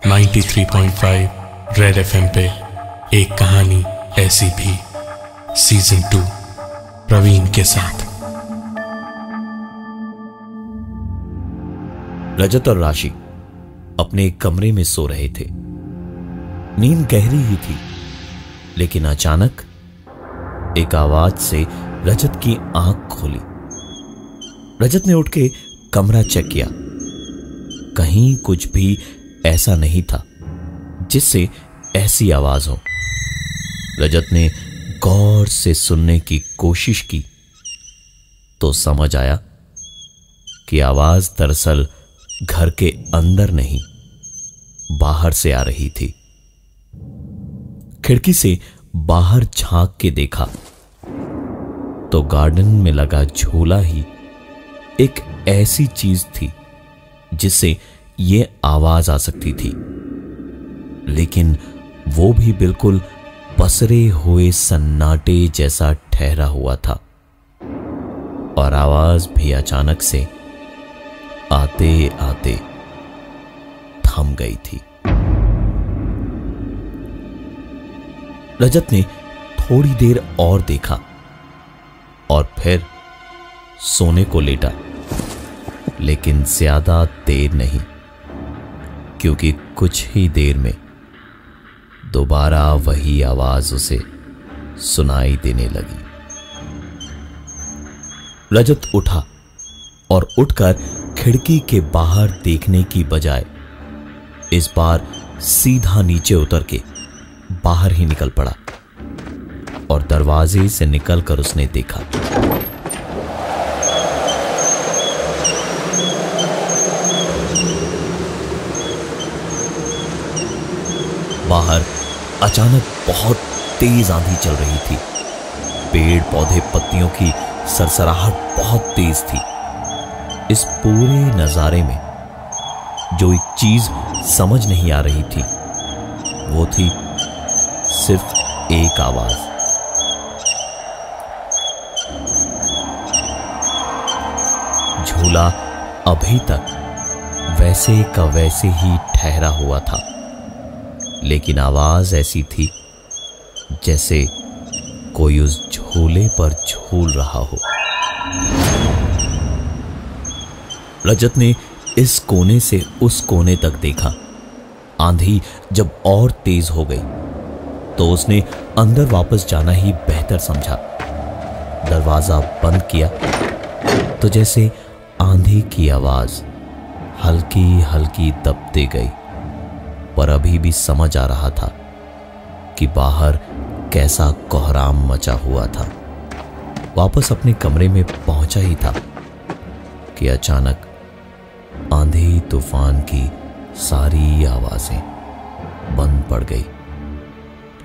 93.5 red FM पे एक कहानी ऐसी भी सीजन 2 प्रवीण के साथ। रजत और राशि अपने एक कमरे में सो रहे थे। नींद गहरी ही थी, लेकिन अचानक एक आवाज से रजत की आंख खोली। रजत ने उठ के कमरा चेक किया। कहीं कुछ भी ऐसा नहीं था जिससे ऐसी आवाज हो। रजत ने गौर से सुनने की कोशिश की तो समझ आया कि आवाज दरअसल घर के अंदर नहीं, बाहर से आ रही थी। खिड़की से बाहर झांक के देखा तो गार्डन में लगा झूला ही एक ऐसी चीज थी जिससे यह आवाज आ सकती थी, लेकिन वो भी बिल्कुल पसरे हुए सन्नाटे जैसा ठहरा हुआ था और आवाज भी अचानक से आते आते थम गई थी। रजत ने थोड़ी देर और देखा और फिर सोने को लेटा, लेकिन ज्यादा देर नहीं, क्योंकि कुछ ही देर में दोबारा वही आवाज उसे सुनाई देने लगी। रजत उठा और उठकर खिड़की के बाहर देखने की बजाय इस बार सीधा नीचे उतर के बाहर ही निकल पड़ा और दरवाजे से निकलकर उसने देखा बाहर अचानक बहुत तेज आंधी चल रही थी। पेड़ पौधे पत्तियों की सरसराहट बहुत तेज थी। इस पूरे नजारे में जो एक चीज समझ नहीं आ रही थी वो थी सिर्फ एक आवाज। झूला अभी तक वैसे का वैसे ही ठहरा हुआ था, लेकिन आवाज ऐसी थी जैसे कोई उस झूले पर झूल रहा हो। रजत ने इस कोने से उस कोने तक देखा। आंधी जब और तेज हो गई तो उसने अंदर वापस जाना ही बेहतर समझा। दरवाजा बंद किया तो जैसे आंधी की आवाज हल्की हल्की दबते गई, पर अभी भी समझ आ रहा था कि बाहर कैसा कोहराम मचा हुआ था। वापस अपने कमरे में पहुंचा ही था कि अचानक आंधी तूफान की सारी आवाजें बंद पड़ गई,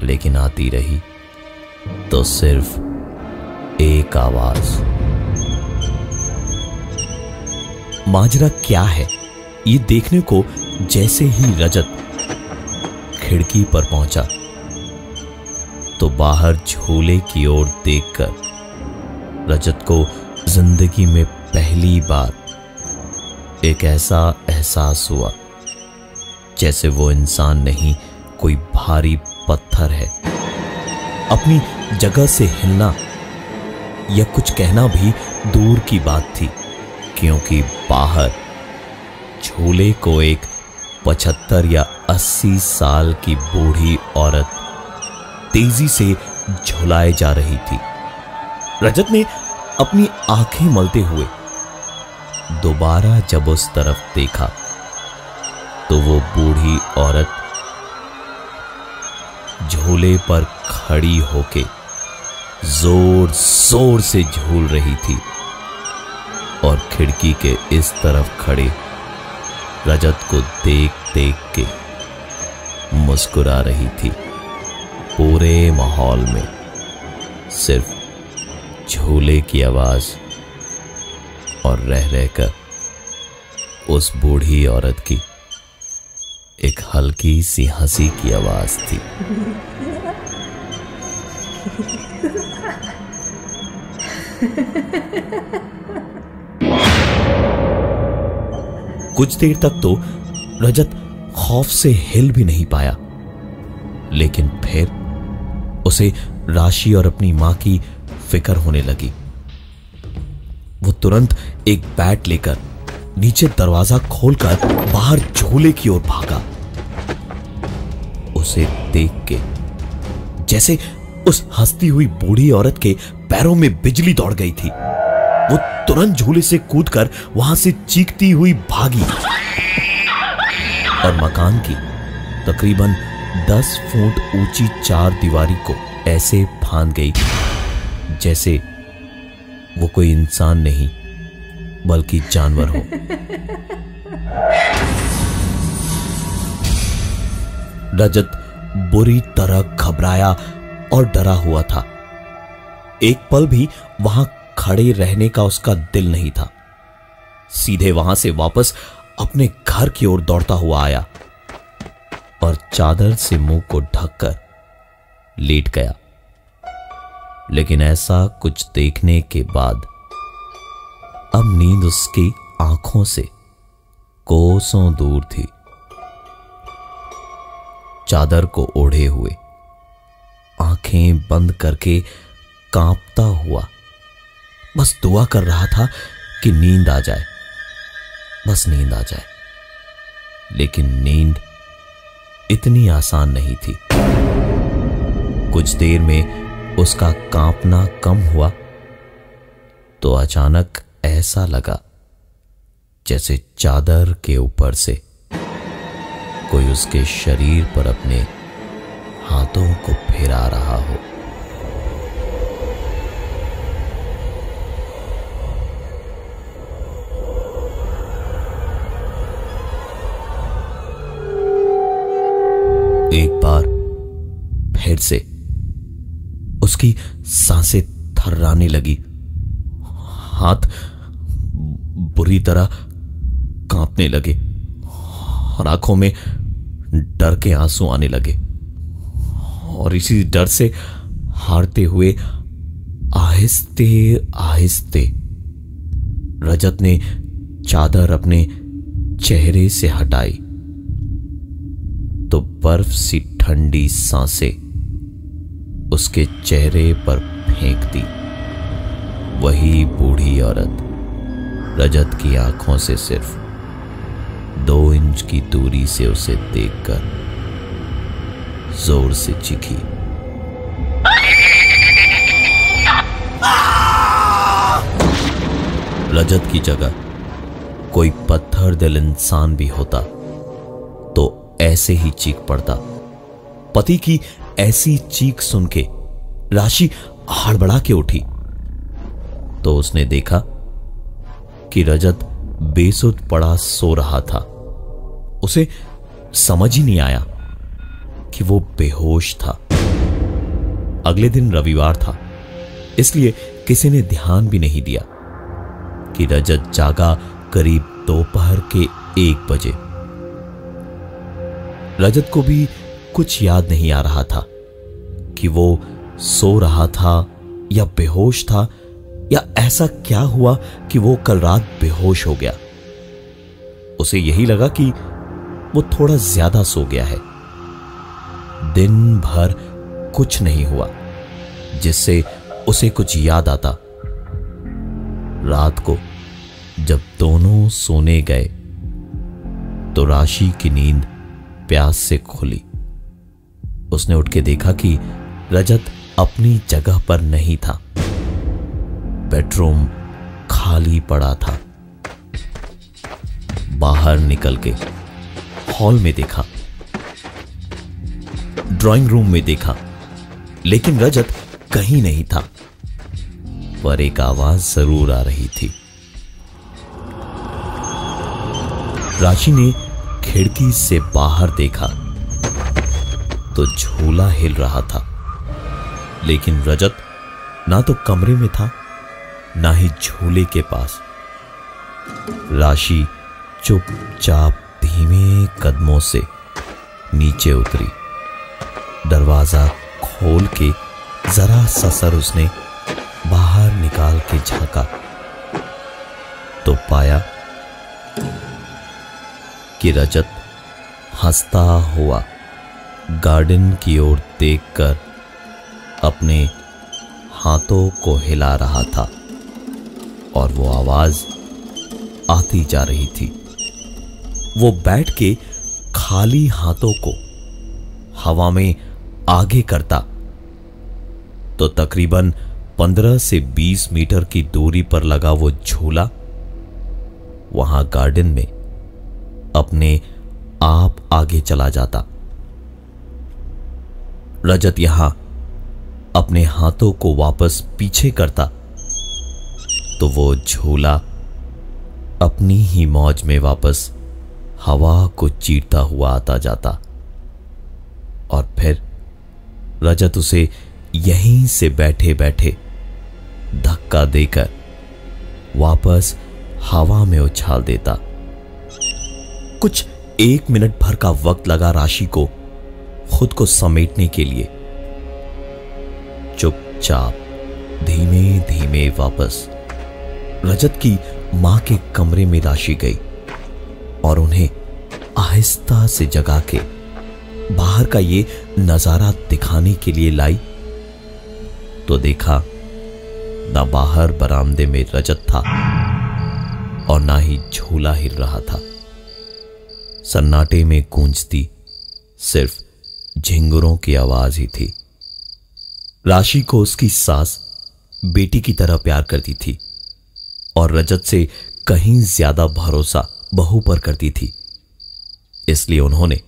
लेकिन आती रही तो सिर्फ एक आवाज। माजरा क्या है, ये देखने को जैसे ही रजत खिड़की पर पहुंचा तो बाहर झूले की ओर देखकर रजत को जिंदगी में पहली बार एक ऐसा एहसास हुआ जैसे वो इंसान नहीं, कोई भारी पत्थर है। अपनी जगह से हिलना या कुछ कहना भी दूर की बात थी, क्योंकि बाहर झूले को एक 75 या 80 साल की बूढ़ी औरत तेजी से झुलाए जा रही थी। रजत ने अपनी आंखें मलते हुए दोबारा जब उस तरफ देखा तो वो बूढ़ी औरत झूले पर खड़ी होके जोर जोर से झूल रही थी और खिड़की के इस तरफ खड़े रजत को देख देख के मुस्कुरा रही थी। पूरे माहौल में सिर्फ झूले की आवाज और रह रहकर उस बूढ़ी औरत की एक हल्की सी हंसी की आवाज थी। कुछ देर तक तो रजत खौफ से हिल भी नहीं पाया। लेकिन फिर उसे राशि और अपनी मां की फिक्र होने लगी। वो तुरंत एक बैट लेकर नीचे दरवाजा खोलकर बाहर झूले की ओर भागा। उसे देख के जैसे उस हंसती हुई बूढ़ी औरत के पैरों में बिजली दौड़ गई थी। वो तुरंत झूले से कूदकर वहां से चीखती हुई भागी और मकान की तकरीबन 10 फुट ऊंची 4 दीवारी को ऐसे फांद गई जैसे वो कोई इंसान नहीं बल्कि जानवर हो। रजत बुरी तरह घबराया और डरा हुआ था। एक पल भी वहां खड़े रहने का उसका दिल नहीं था। सीधे वहां से वापस अपने घर की ओर दौड़ता हुआ आया और चादर से मुंह को ढककर लेट गया। लेकिन ऐसा कुछ देखने के बाद अब नींद उसकी आंखों से कोसों दूर थी। चादर को ओढ़े हुए, आंखें बंद करके कांपता हुआ बस दुआ कर रहा था कि नींद आ जाए, बस नींद आ जाए। लेकिन नींद इतनी आसान नहीं थी। कुछ देर में उसका कांपना कम हुआ तो अचानक ऐसा लगा जैसे चादर के ऊपर से कोई उसके शरीर पर अपने हाथों को फेरा रहा हो। एक बार फिर से उसकी सांसें थर्राने लगी, हाथ बुरी तरह कांपने लगे और आंखों में डर के आंसू आने लगे। और इसी डर से हारते हुए आहिस्ते आहिस्ते रजत ने चादर अपने चेहरे से हटाई तो बर्फ सी ठंडी सांसें उसके चेहरे पर फेंक दी। वही बूढ़ी औरत रजत की आंखों से सिर्फ 2 इंच की दूरी से उसे देखकर जोर से चीखी। रजत की जगह कोई पत्थर दिल इंसान भी होता तो ऐसे ही चीख पड़ता। पति की ऐसी चीख सुन के राशि हड़बड़ा के उठी तो उसने देखा कि रजत बेसुध पड़ा सो रहा था। उसे समझ ही नहीं आया कि वो बेहोश था। अगले दिन रविवार था, इसलिए किसी ने ध्यान भी नहीं दिया कि रजत जागा करीब दोपहर के 1 बजे। रजत को भी कुछ याद नहीं आ रहा था कि वो सो रहा था या बेहोश था, या ऐसा क्या हुआ कि वो कल रात बेहोश हो गया। उसे यही लगा कि वो थोड़ा ज्यादा सो गया है। दिन भर कुछ नहीं हुआ जिससे उसे कुछ याद आता। रात को जब दोनों सोने गए तो राशि की नींद प्यास से खुली। उसने उठ के देखा कि रजत अपनी जगह पर नहीं था। बेडरूम खाली पड़ा था। बाहर निकल के हॉल में देखा, ड्राइंग रूम में देखा, लेकिन रजत कहीं नहीं था। पर एक आवाज जरूर आ रही थी। राशि ने खिड़की से बाहर देखा तो झूला हिल रहा था, लेकिन रजत ना तो कमरे में था ना ही झूले के पास। राशि चुपचाप धीमे कदमों से नीचे उतरी। दरवाजा खोल के जरा सा सर उसने बाहर निकाल के झांका तो पाया कि रजत हंसता हुआ गार्डन की ओर देखकर अपने हाथों को हिला रहा था और वो आवाज आती जा रही थी। वो बैठ के खाली हाथों को हवा में आगे करता तो तकरीबन 15 से 20 मीटर की दूरी पर लगा वो झूला वहां गार्डन में अपने आप आगे चला जाता। रजत यहां अपने हाथों को वापस पीछे करता तो वो झूला अपनी ही मौज में वापस हवा को चीरता हुआ आता जाता और फिर रजत उसे यहीं से बैठे बैठे धक्का देकर वापस हवा में उछाल देता। कुछ 1 मिनट भर का वक्त लगा राशि को खुद को समेटने के लिए। चुपचाप धीमे धीमे वापस रजत की मां के कमरे में राशि गई और उन्हें आहिस्ता से जगा के बाहर का ये नजारा दिखाने के लिए लाई तो देखा ना बाहर बरामदे में रजत था और ना ही झूला हिल रहा था। सन्नाटे में गूंजती सिर्फ झिंगुरों की आवाज ही थी। राशि को उसकी सास बेटी की तरह प्यार करती थी और रजत से कहीं ज्यादा भरोसा बहू पर करती थी। इसलिए उन्होंने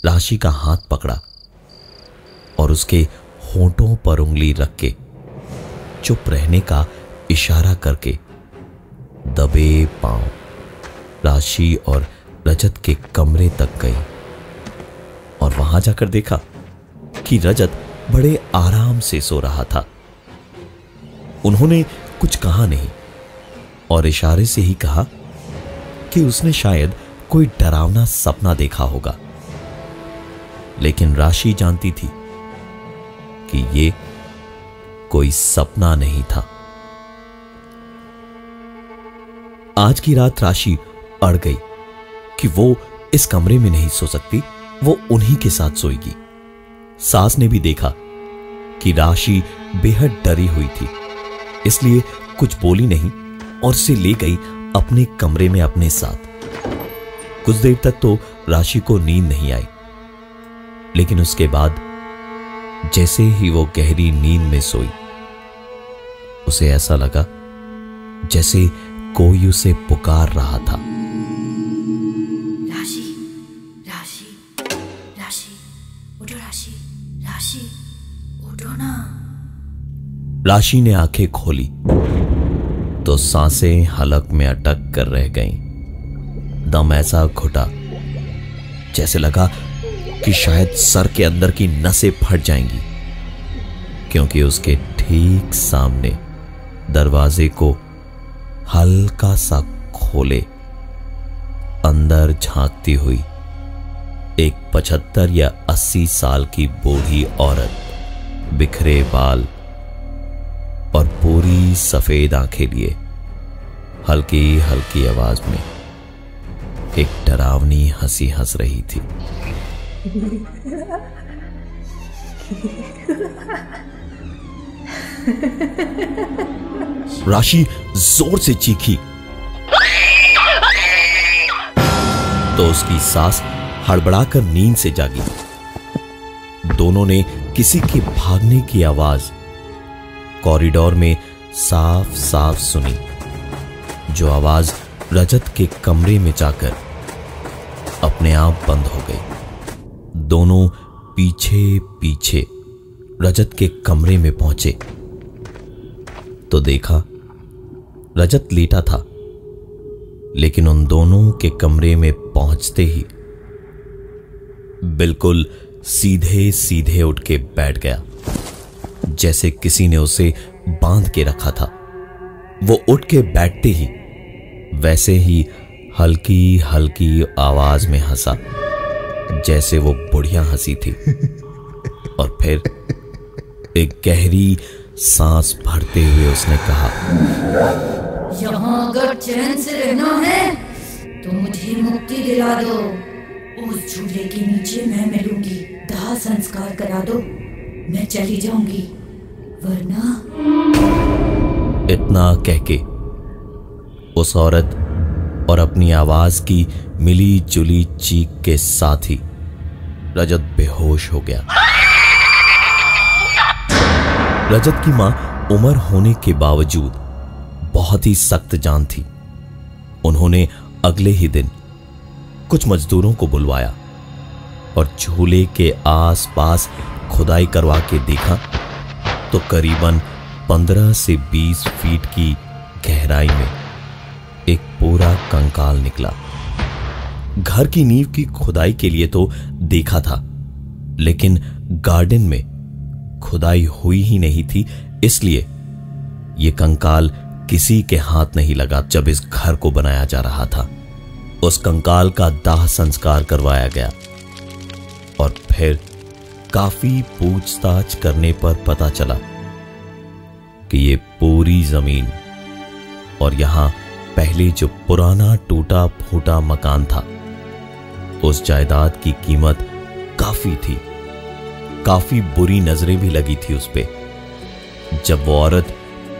राशि का हाथ पकड़ा और उसके होंठों पर उंगली रख के चुप रहने का इशारा करके दबे पांव राशि और रजत के कमरे तक गई और वहां जाकर देखा कि रजत बड़े आराम से सो रहा था। उन्होंने कुछ कहा नहीं और इशारे से ही कहा कि उसने शायद कोई डरावना सपना देखा होगा, लेकिन राशि जानती थी कि ये कोई सपना नहीं था। आज की रात राशि अड़ गई कि वो इस कमरे में नहीं सो सकती, वो उन्हीं के साथ सोएगी। सास ने भी देखा कि राशि बेहद डरी हुई थी, इसलिए कुछ बोली नहीं और उसे ले गई अपने कमरे में अपने साथ। कुछ देर तक तो राशि को नींद नहीं आई, लेकिन उसके बाद जैसे ही वो गहरी नींद में सोई, उसे ऐसा लगा जैसे कोई उसे पुकार रहा था। राशि, राशि, राशि, उठो राशि, राशि, उठो ना। राशि ने आंखें खोली तो सांसें हलक में अटक कर रह गईं। दम ऐसा घुटा जैसे लगा कि शायद सर के अंदर की नसें फट जाएंगी, क्योंकि उसके ठीक सामने दरवाजे को हल्का सा खोले अंदर झांकती हुई एक 75 या 80 साल की बूढ़ी औरत, बिखरे बाल और पूरी सफेद आंखें लिए हल्की हल्की आवाज में एक डरावनी हंसी हंस रही थी। राशि जोर से चीखी तो उसकी सास हड़बड़ाकर नींद से जागी। दोनों ने किसी के भागने की आवाज कॉरिडोर में साफ साफ सुनी, जो आवाज रजत के कमरे में जाकर अपने आप बंद हो गई। दोनों पीछे पीछे रजत के कमरे में पहुंचे तो देखा रजत लेटा था, लेकिन उन दोनों के कमरे में पहुंचते ही बिल्कुल सीधे सीधे उठ के बैठ गया, जैसे किसी ने उसे बांध के रखा था। वो उठ के बैठते ही वैसे ही हल्की हल्की आवाज में हंसा जैसे वो बुढ़िया हंसी थी, और फिर एक गहरी सांस भरते हुए उसने कहा, यहाँ अगर चैन से रहना है तो मुझे मुक्ति दिला दो, उस झूले के नीचे मैं मिलूंगी। दाह संस्कार करा दो, मैं चली जाऊंगी, वरना। इतना कह के उस औरत और अपनी आवाज की मिली जुली चीख के साथ ही रजत बेहोश हो गया। रजत की मां उम्र होने के बावजूद बहुत ही सख्त जान थी। उन्होंने अगले ही दिन कुछ मजदूरों को बुलवाया और झूले के आसपास खुदाई करवा के देखा तो करीबन 15 से 20 फीट की गहराई में एक पूरा कंकाल निकला। घर की नींव की खुदाई के लिए तो देखा था, लेकिन गार्डन में खुदाई हुई ही नहीं थी, इसलिए यह कंकाल किसी के हाथ नहीं लगा। जब इस घर को बनाया जा रहा था, उस कंकाल का दाह संस्कार करवाया गया और फिर काफी पूछताछ करने पर पता चला कि ये पूरी जमीन और यहां पहले जो पुराना टूटा फूटा मकान था, उस जायदाद की कीमत काफी थी। काफी बुरी नजरें भी लगी थी उस पे। जब वो औरत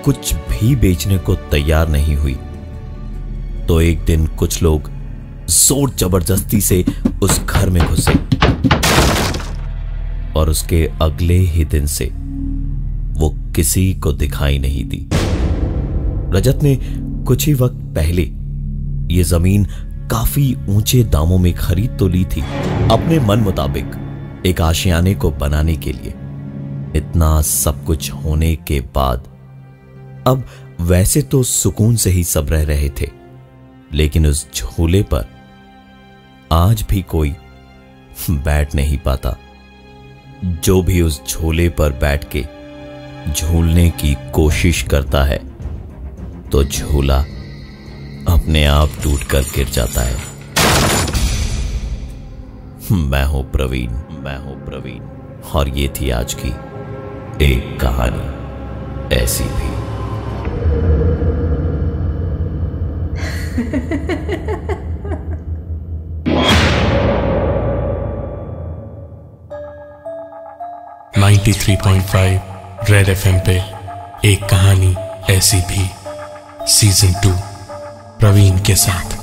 कुछ भी बेचने को तैयार नहीं हुई तो एक दिन कुछ लोग जोर जबरदस्ती से उस घर में घुसे और उसके अगले ही दिन से वो किसी को दिखाई नहीं दी। रजत ने कुछ ही वक्त पहले ये जमीन काफी ऊंचे दामों में खरीद तो ली थी, अपने मन मुताबिक एक आशियाने को बनाने के लिए। इतना सब कुछ होने के बाद अब वैसे तो सुकून से ही सब रह रहे थे, लेकिन उस झूले पर आज भी कोई बैठ नहीं पाता। जो भी उस झूले पर बैठ के झूलने की कोशिश करता है तो झूला अपने आप टूटकर गिर जाता है। मैं हूं प्रवीण और ये थी आज की एक कहानी ऐसी भी। रेड एफएम पे एक कहानी ऐसी भी सीजन 2 प्रवीण के साथ।